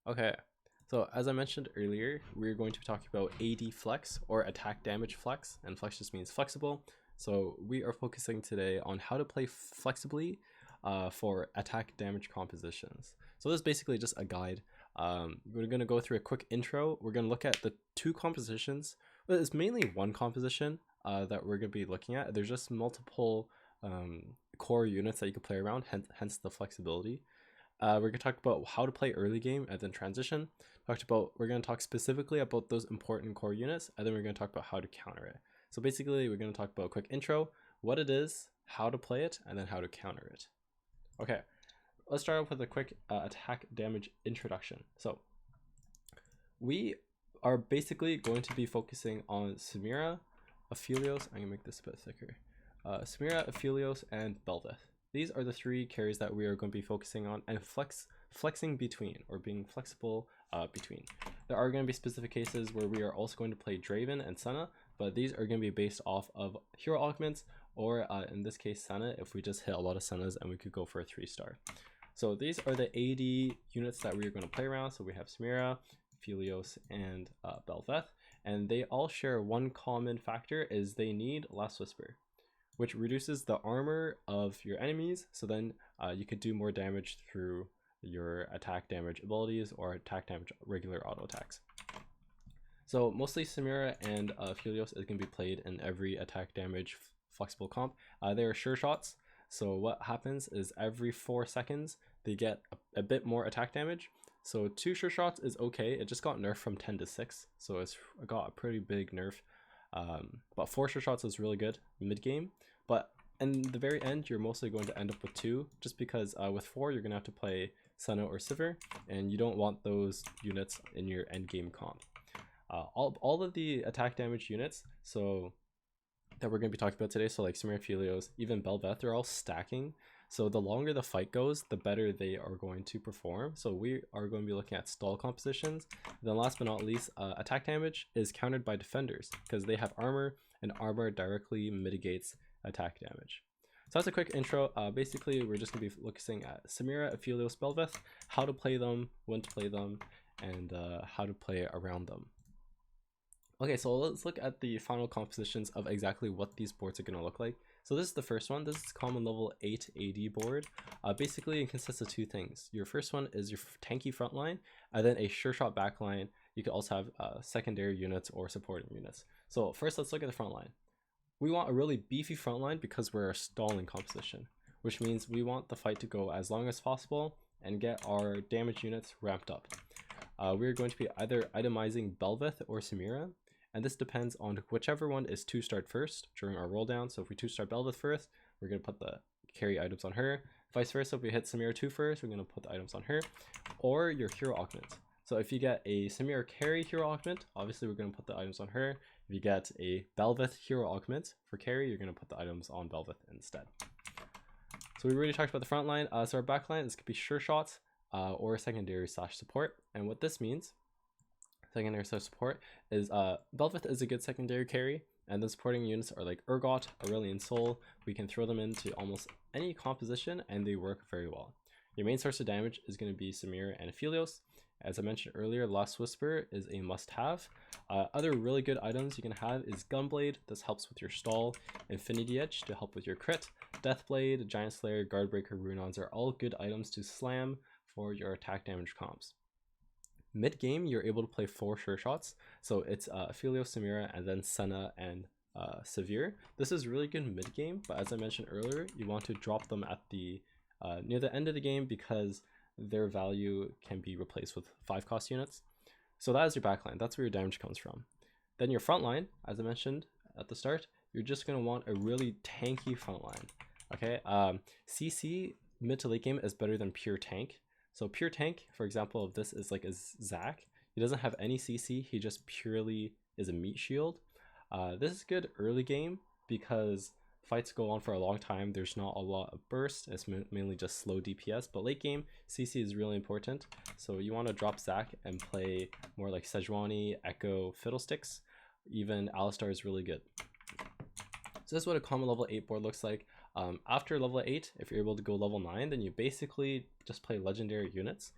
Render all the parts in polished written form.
Okay, so as I mentioned earlier, we're going to be talking about AD flex or attack damage flex, and flex just means flexible. So we are focusing today on how to play flexibly for attack damage compositions. So this is basically just a guide. We're going to go through a quick intro. We're going to look at the two compositions. Well, it's mainly one composition that we're going to be looking at. There's just multiple core units that you can play around, hence the flexibility. We're going to talk about how to play early game and then transition. We're going to talk specifically about those important core units, and then we're going to talk about how to counter it. So basically, we're going to talk about a quick intro, what it is, how to play it, and then how to counter it. Okay, let's start off with a quick attack damage introduction. So we are basically going to be focusing on Samira, Aphelios. I'm going to make this a bit thicker. Samira, Aphelios, and Belveth. These are the three carries that we are going to be focusing on and flexing between, or being flexible between. There are going to be specific cases where we are also going to play Draven and Senna, but these are going to be based off of hero augments, or in this case Senna, if we just hit a lot of Sennas and we could go for a 3-star. So these are the AD units that we are going to play around. So we have Samira, Aphelios, and Belveth, and they all share one common factor, is they need Last Whisper, which reduces the armor of your enemies, so then you could do more damage through your attack damage abilities or attack damage regular auto attacks. So mostly Samira and Aphelios is going to be played in every attack damage flexible comp. They are sure shots, so what happens is every 4 seconds they get a bit more attack damage. So 2 sure shots is okay, it just got nerfed from 10 to 6, so it's got a pretty big nerf. But 4 sure shots is really good mid game, but in the very end you're mostly going to end up with 2, just because with 4 you're gonna have to play Senna or Sivir, and you don't want those units in your end game comp. All of the attack damage units so that we're going to be talking about today, so like Samira, Aphelios, even Belveth, they're all stacking. So the longer the fight goes, the better they are going to perform. So we are going to be looking at stall compositions. Then last but not least, attack damage is countered by defenders because they have armor, and armor directly mitigates attack damage. So that's a quick intro. Basically, we're just going to be focusing at Samira, Aphelios, Belveth, how to play them, when to play them, and how to play around them. Okay, so let's look at the final compositions of exactly what these boards are going to look like. So this is the first one. This is common level 8 AD board. Basically, it consists of 2 things. Your first one is your tanky front line, and then a sure shot back line. You could also have secondary units or supporting units. So first, let's look at the front line. We want a really beefy front line because we're a stalling composition, which means we want the fight to go as long as possible and get our damage units ramped up. We're going to be either itemizing Belveth or Samira, and this depends on whichever one is 2-starred first during our roll down. So if we 2-star Belveth first, we're going to put the carry items on her. Vice versa, if we hit Samira 2 first, we're going to put the items on her. Or your hero augment. So if you get a Samira carry hero augment, obviously we're going to put the items on her. If you get a Belveth hero augment for carry, you're going to put the items on Belveth instead. So we already talked about the front line. So our back line, this could be sure shots or secondary / support. And what this means, secondary / support, is Belveth is a good secondary carry, and the supporting units are like Urgot, Aurelian Soul. We can throw them into almost any composition and they work very well. Your main source of damage is going to be Samira and Aphelios. As I mentioned earlier, Last Whisper is a must-have. Other really good items you can have is Gunblade. This helps with your stall. Infinity Edge to help with your crit. Deathblade, Giant Slayer, Guardbreaker, Runons are all good items to slam for your attack damage comps. Mid game, you're able to play 4 sure shots. So it's Aphelios, Samira, and then Senna and Sivir. This is really good mid game, but as I mentioned earlier, you want to drop them at the near the end of the game because their value can be replaced with 5-cost units. So that is your backline. That's where your damage comes from. Then your front line, as I mentioned at the start, you're just going to want a really tanky front line. Okay, CC mid to late game is better than pure tank. So pure tank, for example, of this is like a Zac. He doesn't have any CC. He just purely is a meat shield. This is good early game because fights go on for a long time. There's not a lot of burst. It's mainly just slow DPS. But late game, CC is really important. So you want to drop Zac and play more like Sejuani, Echo, Fiddlesticks. Even Alistar is really good. So this is what a common level 8 board looks like. After level 8, if you're able to go level 9, then you basically just play legendary units.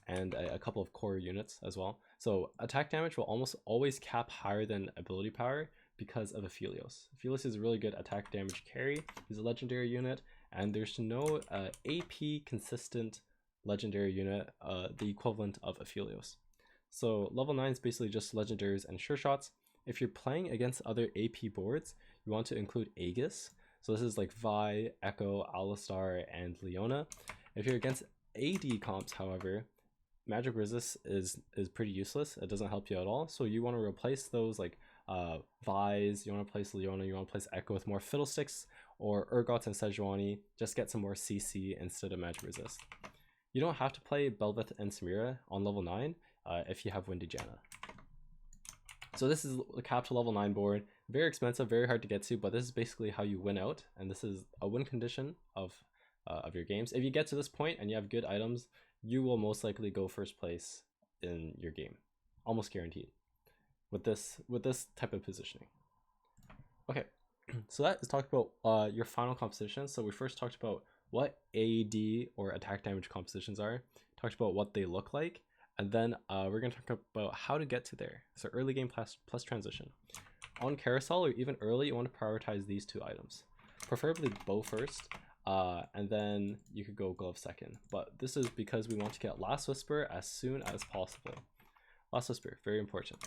and a couple of core units as well. So attack damage will almost always cap higher than ability power because of Aphelios. Aphelios is a really good attack damage carry. He's a legendary unit, and there's no AP consistent legendary unit, the equivalent of Aphelios. So level 9 is basically just legendaries and sure shots. If you're playing against other AP boards, you want to include Aegis. So this is like Vi, Echo, Alistar, and Leona. If you're against AD comps, however, magic resist is pretty useless. It doesn't help you at all. So you want to replace those like Vi's, you want to replace Leona, you want to replace Echo with more Fiddlesticks or Urgots and Sejuani. Just get some more CC instead of magic resist. You don't have to play Belveth and Samira on level 9 if you have Windy Janna. So this is the cap to level 9 board. Very expensive, very hard to get to, but this is basically how you win out, and this is a win condition of your games. If you get to this point and you have good items, you will most likely go first place in your game, almost guaranteed, with this type of positioning. Okay, so that is talked about your final composition. So we first talked about what AD or attack damage compositions are, talked about what they look like, and then we're going to talk about how to get to there. So early game plus transition. On carousel or even early, you want to prioritize these two items, preferably bow first, and then you could go glove second. But this is because we want to get Last Whisper as soon as possible. Last Whisper, very important.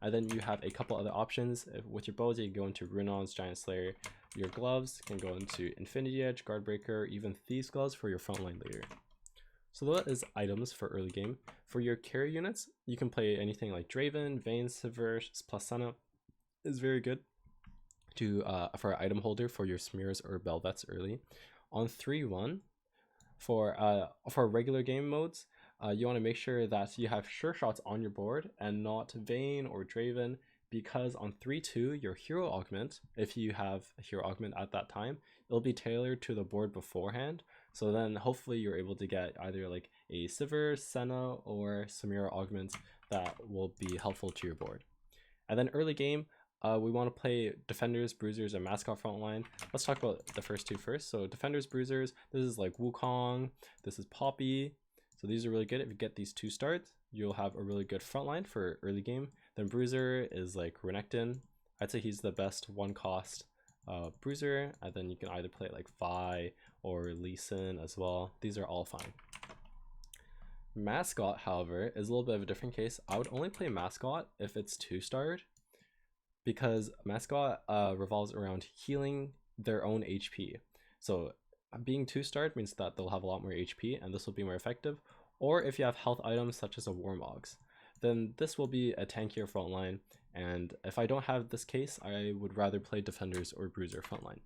And then you have a couple other options. With your bows, you can go into Runon's Giant Slayer. Your gloves can go into Infinity Edge, Guardbreaker, even Thieves Gloves for your frontline leader. So that is items for early game. For your carry units, you can play anything like Draven, Vayne, Sivir, plus Senna is very good to for an item holder for your Smears or Belveths early. On 3-1, for regular game modes, you want to make sure that you have sure shots on your board and not Vayne or Draven, because on 3-2, your hero augment, if you have a hero augment at that time, it'll be tailored to the board beforehand. So then hopefully you're able to get either like a Sivir, Senna, or Samira augments that will be helpful to your board. And then early game, we want to play Defenders, Bruisers, and Mascot frontline. Let's talk about the first two first. So Defenders, Bruisers, this is like Wukong, this is Poppy. So these are really good. If you get these two starts, you'll have a really good frontline for early game. Then Bruiser is like Renekton. I'd say he's the best one cost Bruiser, and then you can either play like Vi or Lee Sin as well. These are all fine. Mascot, however, is a little bit of a different case. I would only play Mascot if it's 2-starred, because Mascot revolves around healing their own HP. So being 2-starred means that they'll have a lot more HP, and this will be more effective. Or if you have health items such as a Warmogs, then this will be a tankier frontline. And if I don't have this case, I would rather play Defenders or Bruiser frontline.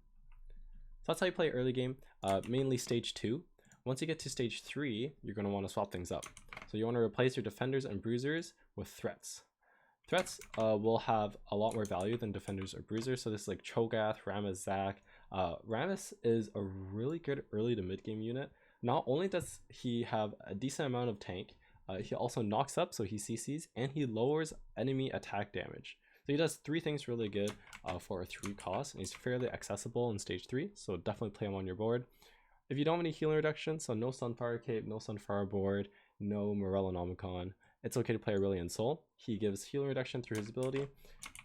So that's how you play early game, mainly stage 2. Once you get to stage 3, you're going to want to swap things up. So you want to replace your Defenders and Bruisers with Threats. Threats will have a lot more value than Defenders or Bruisers. So this is like Cho'Gath, Rammus, Zac. Rammus is a really good early to mid game unit. Not only does he have a decent amount of tank, he also knocks up, so he CCs, and he lowers enemy attack damage. So he does 3 things really good for a 3 cost, and he's fairly accessible in stage 3, so definitely play him on your board. If you don't have any healing reduction, so no Sunfire Cape, no Sunfire Board, no Morellonomicon, it's okay to play Aurelion Soul. He gives healing reduction through his ability.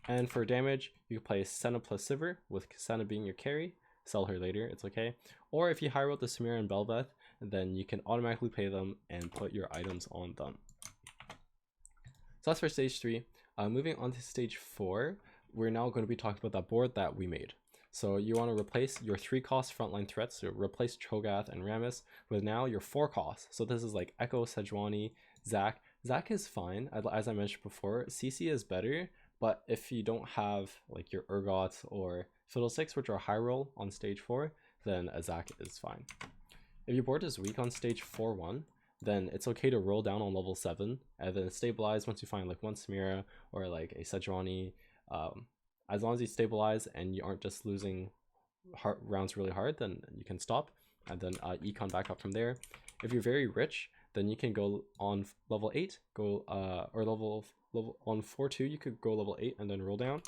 And for damage, you can play Senna plus Sivir, with Senna being your carry. Sell her later, it's okay. Or if you high roll the Samira and Belveth, then you can automatically pay them and put your items on them. So that's for stage 3. Moving on to stage 4, we're now going to be talking about that board that we made. So you want to replace your 3 cost frontline threats, so replace Cho'Gath and Rammus with now your 4 costs. So this is like Echo, Sejuani, Zac. Zac is fine, as I mentioned before. CC is better, but if you don't have like your Urgots or Fiddlesticks, which are high roll on stage 4, then a Zac is fine. If your board is weak on stage 4-1, then it's okay to roll down on level 7 and then stabilize once you find like one Samira or like a Sejuani. As long as you stabilize and you aren't just losing rounds really hard, then you can stop and then econ back up from there. If you're very rich, then you can go on level 8, or level on 4-2, you could go level 8 and then roll down.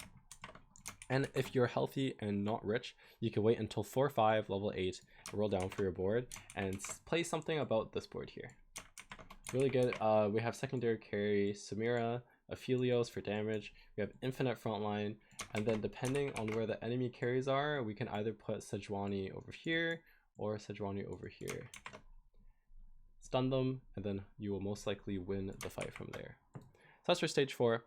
And if you're healthy and not rich, you can wait until 4-5, level 8, roll down for your board, and play something about this board here. Really good. We have secondary carry, Samira, Aphelios for damage. We have infinite frontline, and then depending on where the enemy carries are, we can either put Sejuani over here or Sejuani over here. Stun them, and then you will most likely win the fight from there. So that's for stage 4.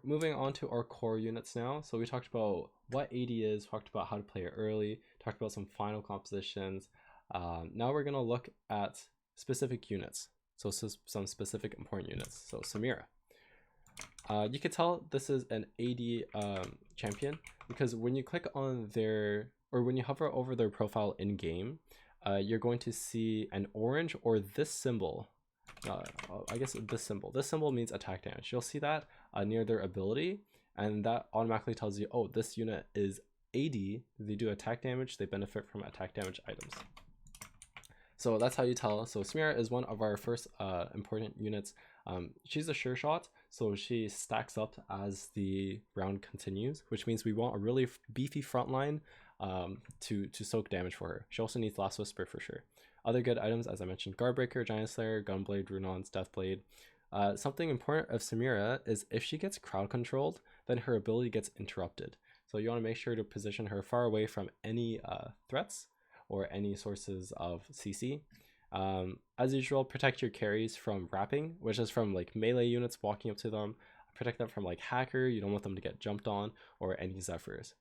Moving on to our core units now. So we talked about what AD is, talked about how to play it early, talked about some final compositions. Now we're going to look at specific units. So some specific important units. So Samira. You can tell this is an AD champion because when you click on their, or when you hover over their profile in game, you're going to see an orange or this symbol. I guess this symbol. This symbol means attack damage. You'll see that near their ability, and that automatically tells you, oh, this unit is AD. They do attack damage. They benefit from attack damage items. So that's how you tell. So Samira is one of our first important units. She's a sure shot, so she stacks up as the round continues, which means we want a really beefy front line to soak damage for her. She also needs Last Whisper for sure. Other good items, as I mentioned, Guardbreaker, Giant Slayer, Gunblade, Runons, Deathblade. Something important of Samira is if she gets crowd controlled, then her ability gets interrupted. So you want to make sure to position her far away from any threats or any sources of CC. As usual, protect your carries from wrapping, which is from like melee units walking up to them. Protect them from like hacker, you don't want them to get jumped on, or any Zephyrs.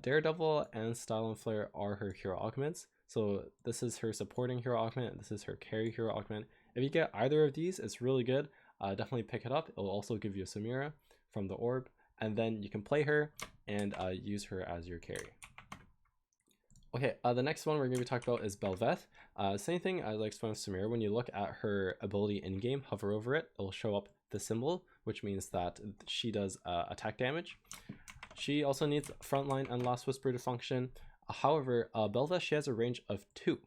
Daredevil and Style and Flare are her hero augments. So this is her supporting hero augment, this is her carry hero augment. If you get either of these, it's really good. Definitely pick it up. It will also give you a Samira from the orb, and then you can play her and use her as your carry. Okay, the next one we're going to be talking about is Belveth. Same thing as I explained with Samira. When you look at her ability in game, hover over it, it will show up the symbol, which means that she does attack damage. She also needs frontline and Last Whisper to function. However, Belveth, she has a range of 2.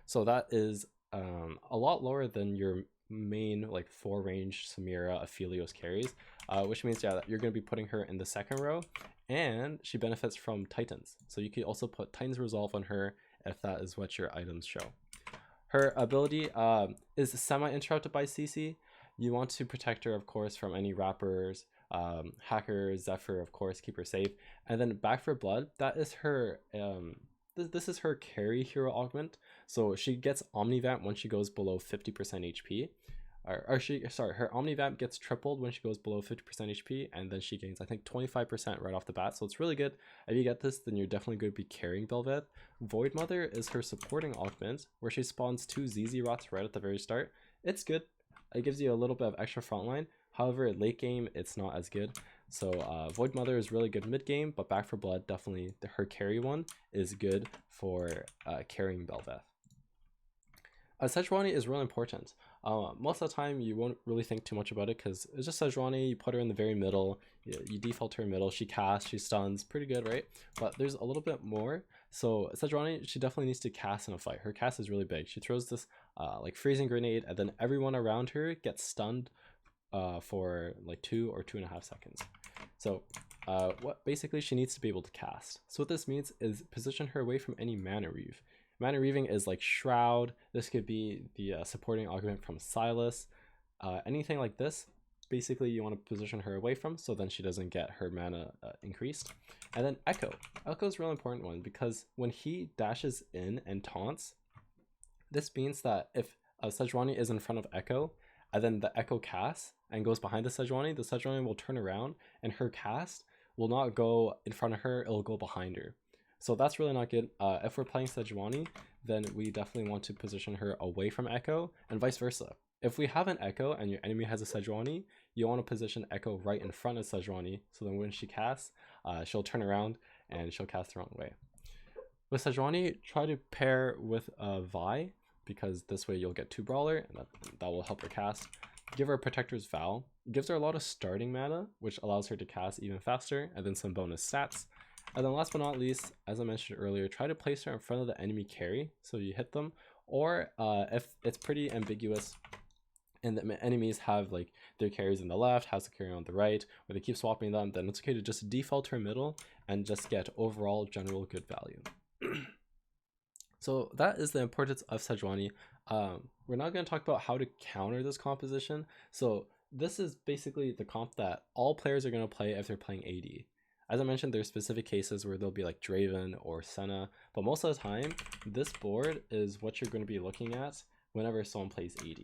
So that is a lot lower than your main like 4 range Samira Aphelios carries, which means that you're going to be putting her in the second row, and she benefits from Titans. So you could also put Titans Resolve on her if that is what your items show. Her ability is semi-interrupted by CC. You want to protect her, of course, from any wrappers, hackers, Zephyr, of course, keep her safe. And then Back for Blood, that is her this is her carry hero augment. So she gets Omnivamp when she goes below 50% HP. Her Omnivamp gets tripled when she goes below 50% HP, and then she gains, I think, 25% right off the bat. So it's really good. If you get this, then you're definitely going to be carrying Belveth. Void Mother is her supporting augment, where she spawns 2 ZZ Rots right at the very start. It's good. It gives you a little bit of extra frontline. However, late game, it's not as good. So Void Mother is really good mid game, but Back for Blood, definitely her carry one is good for carrying Belveth. Sejuani is really important. Most of the time you won't really think too much about it because it's just Sejuani. You put her in the very middle, you default her middle, she casts, she stuns, pretty good, right? But there's a little bit more. So Sejuani, she definitely needs to cast in a fight. Her cast is really big. She throws this like freezing grenade, and then everyone around her gets stunned for like 2 or 2.5 seconds. So what basically she needs to be able to cast. So what this means is position her away from any mana reave. Mana reaving is like Shroud. This could be the supporting augment from Silas. Anything like this, basically you want to position her away from, so then she doesn't get her mana increased. And then Echo. Echo is a really important one because when he dashes in and taunts, this means that if Sejuani is in front of Echo, and then the Echo casts and goes behind the Sejuani will turn around, and her cast will not go in front of her, it'll go behind her. So that's really not good. If we're playing Sejuani, then we definitely want to position her away from Echo, and vice versa. If we have an Echo and your enemy has a Sejuani, you want to position Echo right in front of Sejuani, so then when she casts, she'll turn around and she'll cast the wrong way. With Sejuani, try to pair with Vi, because this way you'll get 2 Brawler, and that will help her cast. Give her Protector's Vow. It gives her a lot of starting mana, which allows her to cast even faster, and then some bonus stats. And then last but not least, as I mentioned earlier, try to place her in front of the enemy carry, so you hit them. Or if it's pretty ambiguous, and the enemies have like their carries in the left, has the carry on the right, or they keep swapping them, then it's okay to just default her middle and just get overall general good value. So that is the importance of Sejuani. We're now going to talk about how to counter this composition. So this is basically the comp that all players are going to play if they're playing AD. As I mentioned, there's specific cases where they'll be like Draven or Senna, but most of the time, this board is what you're going to be looking at whenever someone plays AD.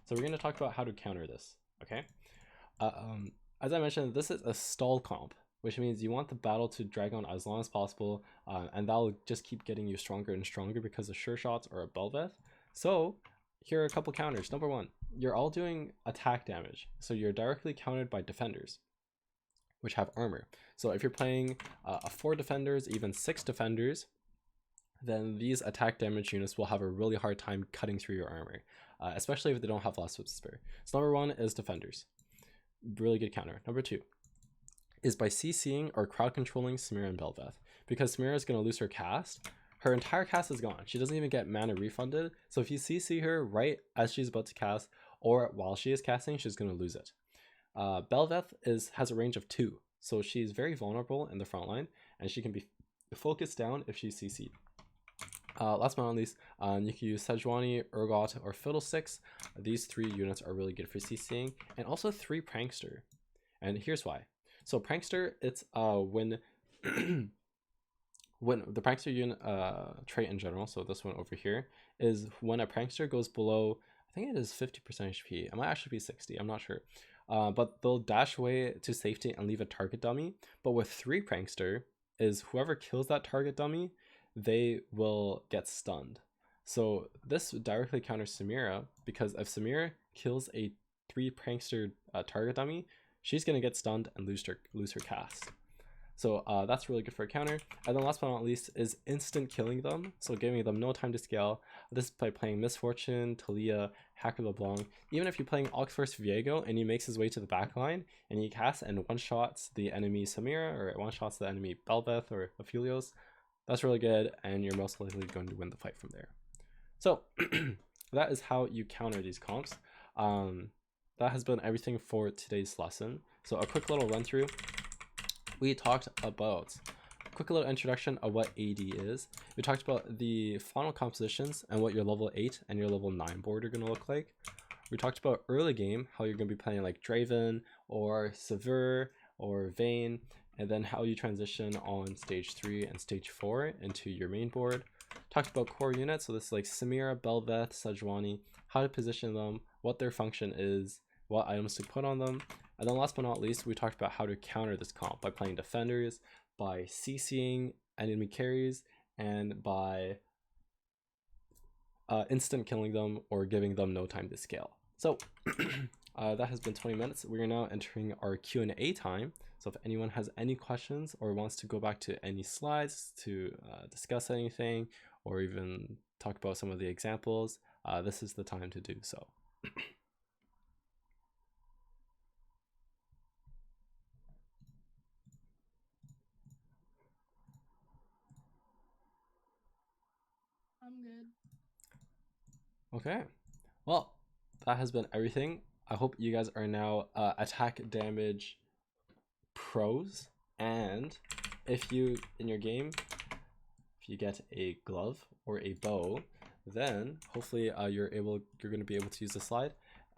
So we're going to talk about how to counter this, okay? As I mentioned, this is a stall comp, which means you want the battle to drag on as long as possible, and that'll just keep getting you stronger and stronger because of sure shots or a Belveth. So here are a couple counters. Number one, you're all doing attack damage, so you're directly countered by defenders, which have armor. So if you're playing 4 defenders, even 6 defenders, then these attack damage units will have a really hard time cutting through your armor, especially if they don't have last whisper. So number one is defenders. Really good counter. Number two is by CCing or crowd controlling Samira and Belveth. Because Samira is going to lose her cast, her entire cast is gone. She doesn't even get mana refunded. So if you CC her right as she's about to cast or while she is casting, she's going to lose it. Belveth has a range of 2. So she's very vulnerable in the front line and she can be focused down if she's CC'd. Last but not least, you can use Sejuani, Urgot, or Fiddlesticks. These 3 units are really good for CCing, and also 3 Prankster. And here's why. So Prankster, it's when when the Prankster unit trait in general, so this one over here, is when a Prankster goes below, I think it is 50% HP. It might actually be 60, I'm not sure. But they'll dash away to safety and leave a target dummy. But with 3 Prankster, is whoever kills that target dummy, they will get stunned. So this directly counters Samira, because if Samira kills a 3 Prankster target dummy, she's going to get stunned and lose her cast. So that's really good for a counter. And then last but not least is instant killing them, so giving them no time to scale. This is by playing Misfortune, Talia, Hacker LeBlanc. Even if you're playing Oxforce Viego and he makes his way to the backline and he casts and one-shots the enemy Samira or one-shots the enemy Belveth or Aphelios, that's really good, and you're most likely going to win the fight from there. So that is how you counter these comps. That has been everything for today's lesson. So a quick little run through. We talked about a quick little introduction of what AD is. We talked about the final compositions and what your level 8 and your level 9 board are going to look like. We talked about early game, how you're going to be playing like Draven or Sever or Vayne, and then how you transition on stage 3 and stage 4 into your main board. Talked about core units, so this is like Samira, Belveth, Sejuani, how to position them, what their function is, what items to put on them. And then last but not least, we talked about how to counter this comp by playing defenders, by CCing enemy carries, and by instant killing them or giving them no time to scale. So that has been 20 minutes. We are now entering our Q&A time. So if anyone has any questions or wants to go back to any slides to discuss anything or even talk about some of the examples, this is the time to do so. I'm good. Okay, well, that has been everything. I hope you guys are now attack damage pros, and if you in your game, if you get a glove or a bow, then hopefully you're going to be able to use the slide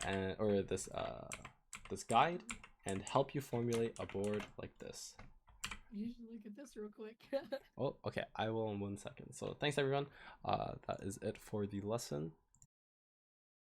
and or this guide and help you formulate a board like this. You should look at this real quick. Oh, okay, I will in 1 second. So thanks everyone. That is it for the lesson.